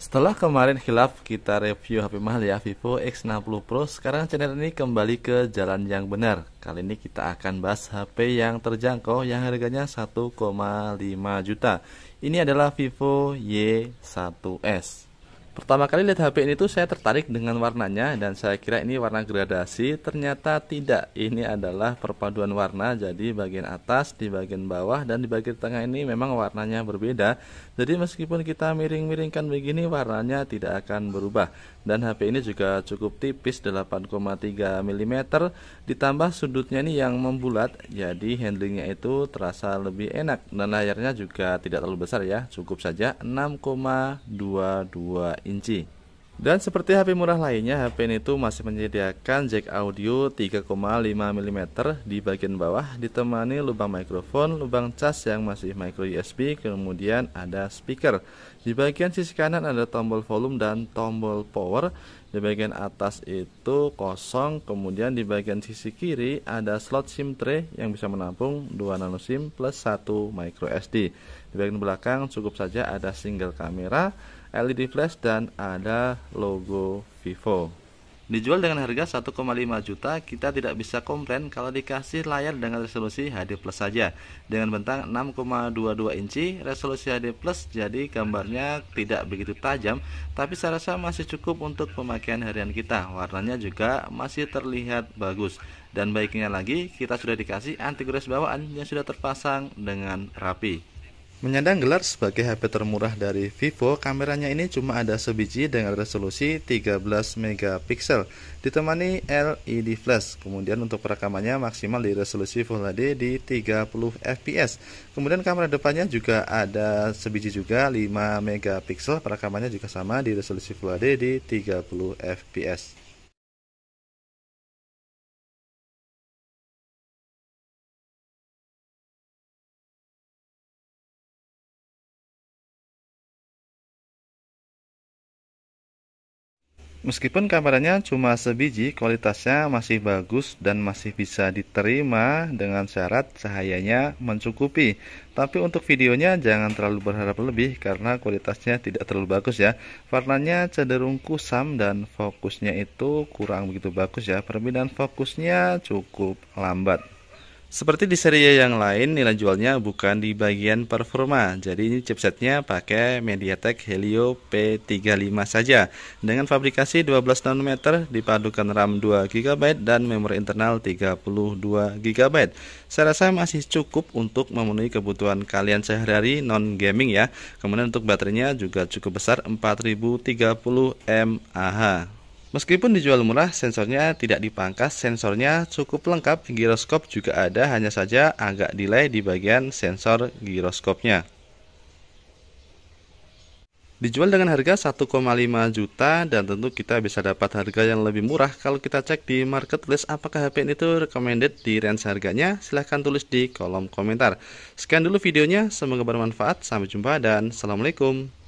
Setelah kemarin khilaf kita review HP mahal ya, Vivo X60 Pro, sekarang channel ini kembali ke jalan yang benar. Kali ini kita akan bahas HP yang terjangkau yang harganya 1,5 juta. Ini adalah Vivo Y1s. Pertama kali lihat HP ini tuh saya tertarik dengan warnanya dan saya kira ini warna gradasi. Ternyata tidak, ini adalah perpaduan warna. Jadi bagian atas, di bagian bawah, dan di bagian tengah ini memang warnanya berbeda. Jadi meskipun kita miring-miringkan begini, warnanya tidak akan berubah. Dan HP ini juga cukup tipis, 8,3 mm, ditambah sudutnya ini yang membulat, jadi handlingnya itu terasa lebih enak. Dan layarnya juga tidak terlalu besar ya, cukup saja 6,22 inci. Dan seperti HP murah lainnya, HP ini tuh masih menyediakan jack audio 3,5 mm di bagian bawah, ditemani lubang mikrofon, lubang cas yang masih micro USB, kemudian ada speaker. Di bagian sisi kanan ada tombol volume dan tombol power. Di bagian atas itu kosong, kemudian di bagian sisi kiri ada slot SIM tray yang bisa menampung 2 nano SIM plus 1 micro SD. Di bagian belakang cukup saja ada single kamera, LED flash, dan ada logo Vivo. Dijual dengan harga 1,5 juta, kita tidak bisa komplain kalau dikasih layar dengan resolusi HD Plus saja. Dengan bentang 6,22 inci, resolusi HD Plus, jadi gambarnya tidak begitu tajam, tapi saya rasa masih cukup untuk pemakaian harian kita. Warnanya juga masih terlihat bagus. Dan baiknya lagi, kita sudah dikasih anti gores bawaan yang sudah terpasang dengan rapi. Menyandang gelar sebagai HP termurah dari Vivo, kameranya ini cuma ada sebiji dengan resolusi 13 megapiksel, ditemani LED flash. Kemudian untuk perekamannya maksimal di resolusi Full HD di 30 fps. Kemudian kamera depannya juga ada sebiji juga 5 megapiksel, perekamannya juga sama di resolusi Full HD di 30 fps. Meskipun kameranya cuma sebiji, kualitasnya masih bagus dan masih bisa diterima dengan syarat cahayanya mencukupi. Tapi untuk videonya jangan terlalu berharap lebih karena kualitasnya tidak terlalu bagus ya. Warnanya cenderung kusam dan fokusnya itu kurang begitu bagus ya. Perbedaan fokusnya cukup lambat. Seperti di seri yang lain, nilai jualnya bukan di bagian performa. Jadi ini chipsetnya pakai MediaTek Helio P35 saja dengan fabrikasi 12 nanometer, dipadukan RAM 2 GB dan memori internal 32 GB. Saya rasa masih cukup untuk memenuhi kebutuhan kalian sehari-hari non gaming ya. Kemudian untuk baterainya juga cukup besar, 4030 mAh. Meskipun dijual murah, sensornya tidak dipangkas, sensornya cukup lengkap, giroskop juga ada, hanya saja agak delay di bagian sensor giroskopnya. Dijual dengan harga 1,5 juta dan tentu kita bisa dapat harga yang lebih murah kalau kita cek di marketplace. Apakah HP ini tuh recommended di range harganya? Silahkan tulis di kolom komentar. Sekian dulu videonya, semoga bermanfaat, sampai jumpa dan assalamualaikum.